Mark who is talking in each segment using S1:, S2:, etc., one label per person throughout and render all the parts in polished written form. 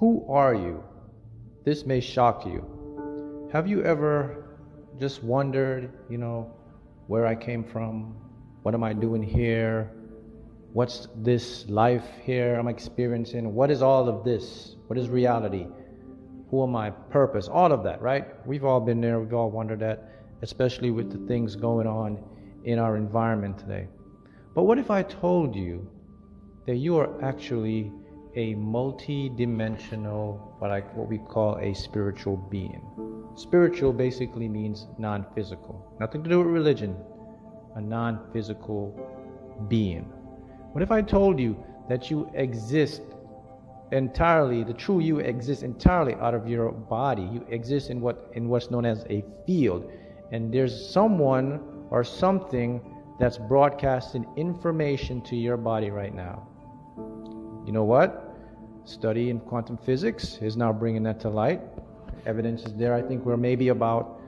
S1: Who are you? This may shock you. Have you ever just wondered, where I came from? What am I doing here? What's this life here I'm experiencing? What is all of this? What is reality? Who am I? Purpose? All of that, right? We've all been there. We've all wondered that, especially with the things going on in our environment today. But what if I told you that you are actually a multi-dimensional, what we call a spiritual being? Spiritual basically means non-physical. Nothing to do with religion. A non-physical being. What if I told you that you exist entirely, the true you exists entirely out of your body? You exist in what's known as a field. And there's someone or something that's broadcasting information to your body right now. You know what? Study in quantum physics is now bringing that to light. Evidence is there. I think we're maybe about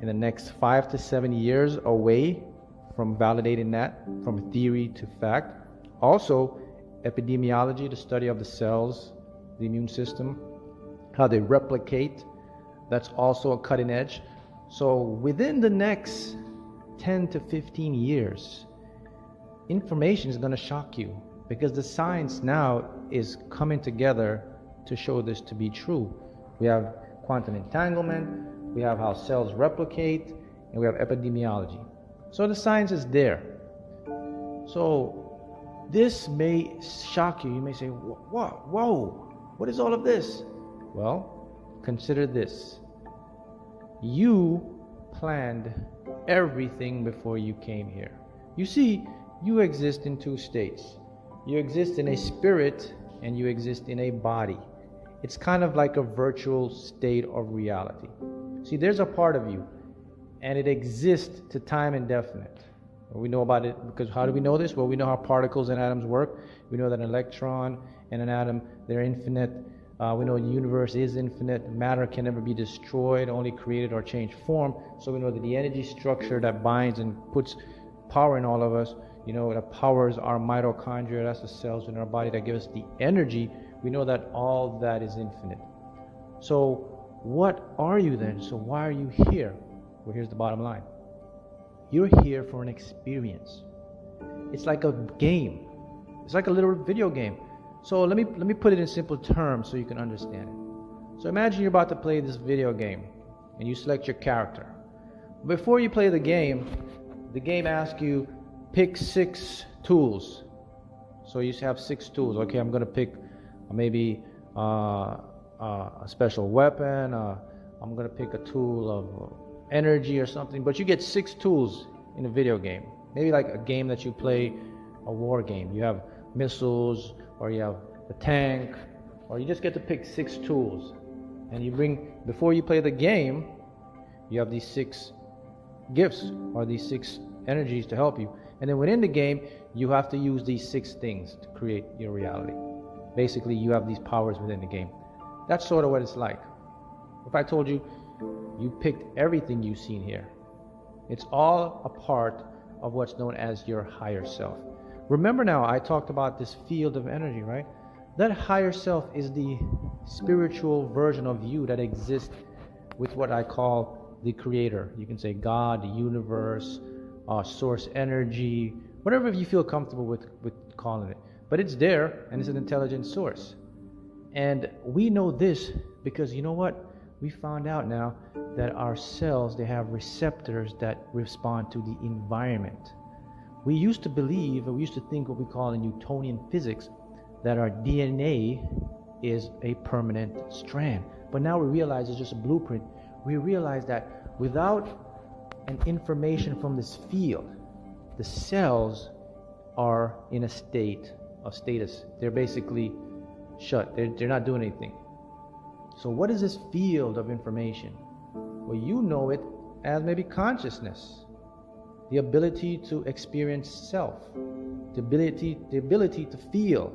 S1: in the next 5 to 7 years away from validating that from theory to fact. Also, epidemiology, the study of the cells, the immune system, how they replicate, that's also a cutting edge. So within the next 10 to 15 years, information is going to shock you, because the science now is coming together to show this to be true. We have quantum entanglement, we have how cells replicate, and we have epidemiology. So the science is there. So this may shock you. You may say, whoa, what is all of this? Well, consider this. You planned everything before you came here. You see, you exist in two states. You exist in a spirit and you exist in a body. It's kind of like a virtual state of reality. See, there's a part of you and it exists to time indefinite. We know about it because how do we know this? Well, we know how particles and atoms work. We know that an electron and an atom, they're infinite. We know the universe is infinite. Matter can never be destroyed, only created or changed form. So we know that the energy structure that binds and puts power in all of us, that powers our mitochondria, that's the cells in our body that give us the energy. We know that all that is infinite. So what are you then? So why are you here? Well, here's the bottom line. You're here for an experience. It's like a game. It's like a little video game. So let me put it in simple terms so you can understand it. So imagine you're about to play this video game and you select your character. Before you play the game asks you pick 6 tools. So you have 6 tools. Okay, I'm going to pick maybe a special weapon. I'm going to pick a tool of energy or something, but you get 6 tools in a video game. Maybe like a game that you play, a war game. You have missiles, or you have a tank, or you just get to pick 6 tools. And before you play the game, you have these 6 gifts or these 6 energies to help you. And then within the game, you have to use these 6 things to create your reality. Basically, you have these powers within the game. That's sort of what it's like. If I told you, you picked everything you've seen here. It's all a part of what's known as your higher self. Remember now, I talked about this field of energy, right? That higher self is the spiritual version of you that exists with what I call the creator. You can say God, the universe, source energy, whatever you feel comfortable with calling it. But it's there, and it's an intelligent source. And we know this because, you know what? We found out now that our cells, they have receptors that respond to the environment. We used to think what we call in Newtonian physics, that our DNA is a permanent strand. But now we realize it's just a blueprint. We realize that without an information from this field, the cells are in a state of status. They're basically shut. They're not doing anything. So what is this field of information? Well, you know it as maybe consciousness, the ability to experience self, the ability to feel.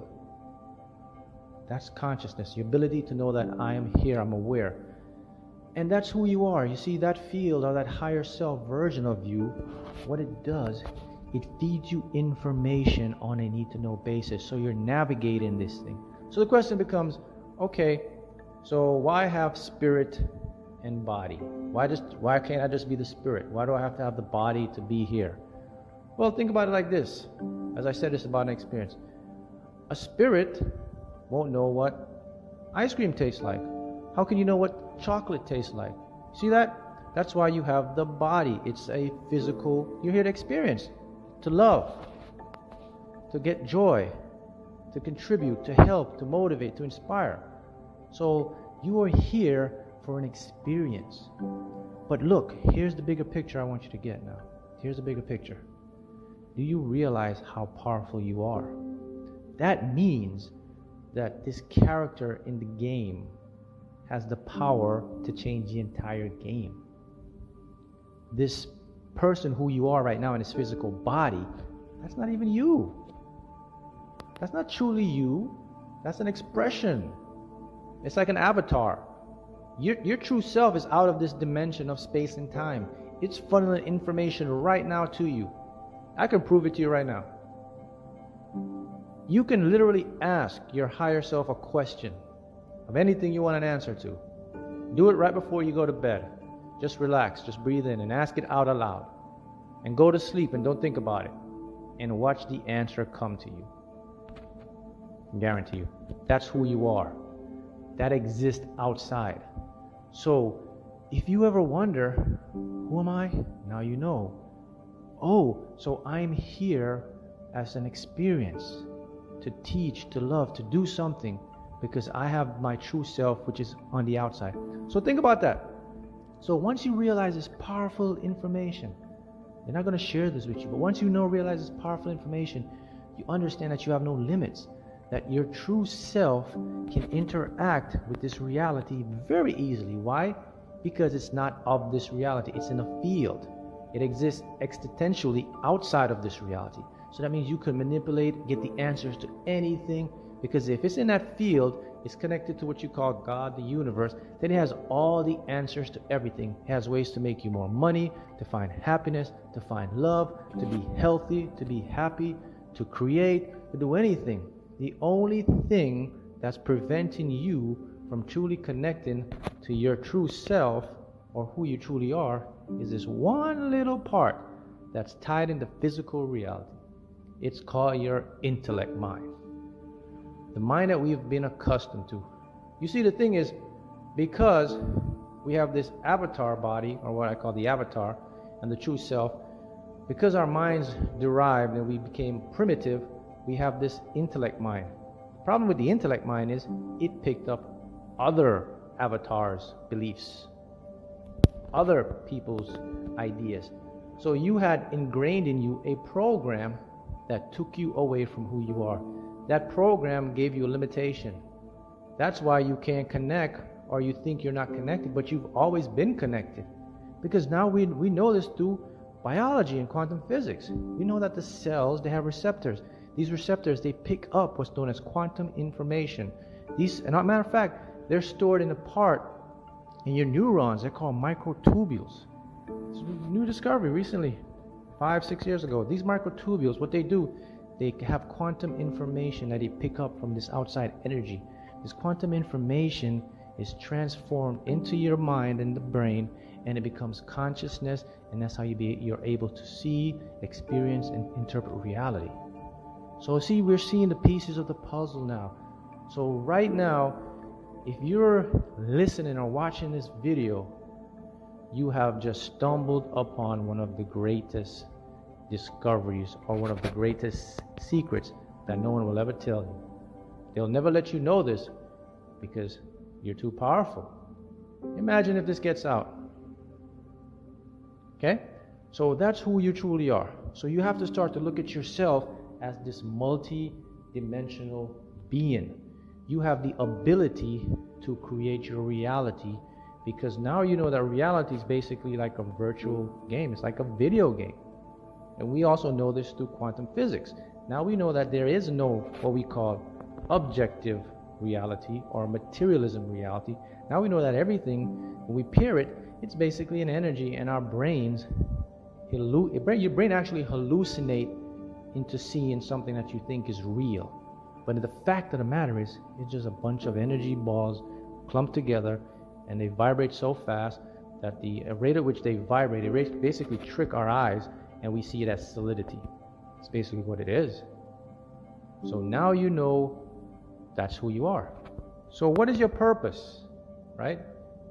S1: That's consciousness, the ability to know that I am here, I'm aware. And that's who you are. You see, that field or that higher self version of you, what it does, it feeds you information on a need-to-know basis. So you're navigating this thing. So the question becomes, okay, so why have spirit and body? Why can't I just be the spirit? Why do I have to have the body to be here? Well, think about it like this. As I said, it's about an experience. A spirit won't know what ice cream tastes like. How can you know what chocolate tastes like? See that? That's why you have the body. It's a physical, you're here to experience, to love, to get joy, to contribute, to help, to motivate, to inspire. So you are here for an experience. But look, here's the bigger picture I want you to get now. Here's the bigger picture. Do you realize how powerful you are? That means that this character in the game has the power to change the entire game. This person who you are right now in this physical body, that's not even you. That's not truly you. That's an expression. It's like an avatar. Your true self is out of this dimension of space and time. It's funneling information right now to you. I can prove it to you right now. You can literally ask your higher self a question of anything you want an answer to. Do it right before you go to bed. Just relax, just breathe in and ask it out aloud. And go to sleep and don't think about it. And watch the answer come to you. I guarantee you. That's who you are. That exists outside. So, if you ever wonder, who am I? Now you know. Oh, so I'm here as an experience, to teach, to love, to do something, because I have my true self, which is on the outside. So think about that. So once you realize this powerful information, they're not going to share this with you, but once you realize this powerful information, you understand that you have no limits, that your true self can interact with this reality very easily. Why? Because it's not of this reality. It's in a field. It exists existentially outside of this reality. So that means you can manipulate, get the answers to anything, because if it's in that field, it's connected to what you call God, the universe, then it has all the answers to everything. It has ways to make you more money, to find happiness, to find love, to be healthy, to be happy, to create, to do anything. The only thing that's preventing you from truly connecting to your true self, or who you truly are, is this one little part that's tied into physical reality. It's called your intellect mind. The mind that we've been accustomed to. You see, the thing is, because we have this avatar body, or what I call the avatar, and the true self, because our minds derived and we became primitive, we have this intellect mind. The problem with the intellect mind is it picked up other avatars' beliefs, other people's ideas. So you had ingrained in you a program that took you away from who you are. That program gave you a limitation. That's why you can't connect, or you think you're not connected, but you've always been connected. Because now we know this through biology and quantum physics. We know that the cells, they have receptors. These receptors, they pick up what's known as quantum information. These, and as a matter of fact, they're stored in a part in your neurons. They're called microtubules. It's a new discovery recently, 5-6 years ago. These microtubules, what they do, they have quantum information that they pick up from this outside energy. This quantum information is transformed into your mind and the brain, and it becomes consciousness, and that's how you're able to see, experience, and interpret reality. So see, we're seeing the pieces of the puzzle now. So right now, if you're listening or watching this video, you have just stumbled upon one of the greatest discoveries, or one of the greatest secrets that no one will ever tell you. They'll never let you know this because you're too powerful. Imagine if this gets out. Okay? So that's who you truly are. So you have to start to look at yourself as this multi-dimensional being. You have the ability to create your reality, because now you know that reality is basically like a virtual game. It's like a video game. And we also know this through quantum physics. Now we know that there is no what we call objective reality or materialism reality. Now we know that everything, when we peer it, it's basically an energy, and our brains, your brain actually hallucinate into seeing something that you think is real. But the fact of the matter is, it's just a bunch of energy balls clumped together, and they vibrate so fast that the rate at which they vibrate, it basically trick our eyes, and we see it as solidity. It's basically what it is. So now you know that's who you are. So what is your purpose, right?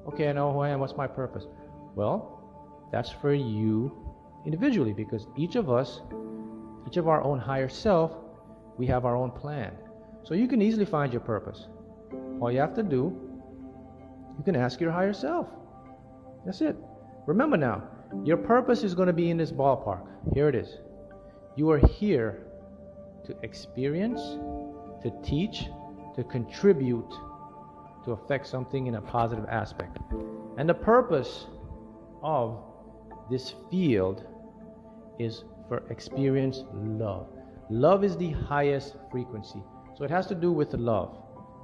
S1: Okay, I know who I am. What's my purpose? Well, that's for you individually, because each of us, each of our own higher self, we have our own plan. So you can easily find your purpose. All you have to do, you can ask your higher self. That's it. Remember now, your purpose is going to be in this ballpark. Here it is. You are here to experience, to teach, to contribute, to affect something in a positive aspect. And the purpose of this field is for experience love. Love is the highest frequency. So it has to do with the love.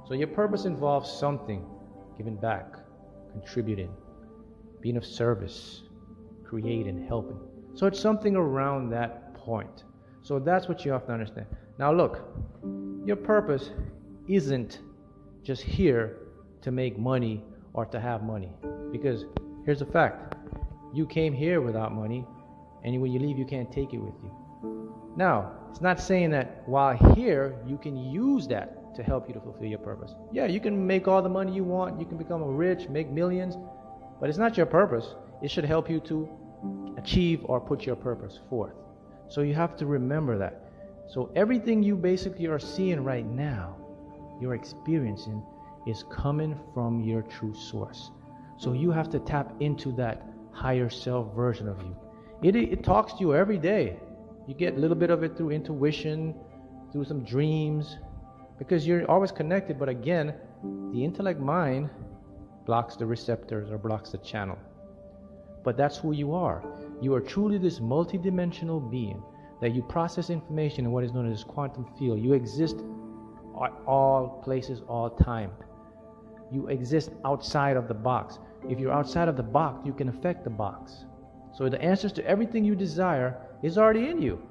S1: So your purpose involves something, giving back, contributing, being of service, creating, helping. So it's something around that point. So that's what you have to understand. Now look, your purpose isn't just here to make money or to have money. Because here's the fact. You came here without money, and when you leave, you can't take it with you. Now, it's not saying that while here, you can use that to help you to fulfill your purpose. Yeah, you can make all the money you want, you can become rich, make millions, but it's not your purpose. It should help you to achieve or put your purpose forth. So you have to remember that. So everything you basically are seeing right now, you're experiencing, is coming from your true source. So you have to tap into that higher self version of you. It talks to you every day. You get a little bit of it through intuition, through some dreams, because you're always connected. But again, the intellect mind blocks the receptors or blocks the channel. But that's who you are. You are truly this multidimensional being that you process information in what is known as quantum field. You exist at all places, all time. You exist outside of the box. If you're outside of the box, you can affect the box. So the answers to everything you desire is already in you.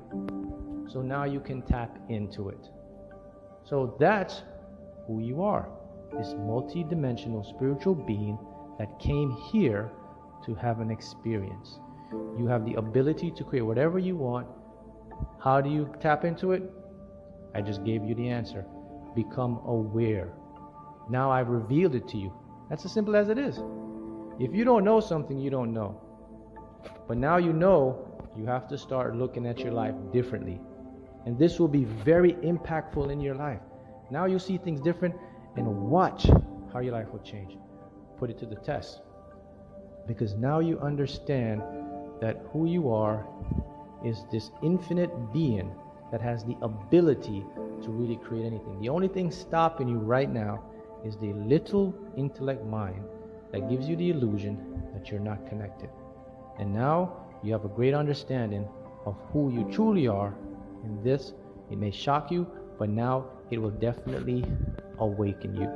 S1: So now you can tap into it. So that's who you are. This multi-dimensional spiritual being that came here to have an experience. You have the ability to create whatever you want. How do you tap into it? I just gave you the answer. Become aware. Now I've revealed it to you. That's as simple as it is. If you don't know something, you don't know. But now you know, you have to start looking at your life differently. And this will be very impactful in your life. Now you see things different, and watch how your life will change. Put it to the test. Because now you understand that who you are is this infinite being that has the ability to really create anything. The only thing stopping you right now is the little intellect mind that gives you the illusion that you're not connected. And now you have a great understanding of who you truly are. And this, it may shock you, but now it will definitely awaken you.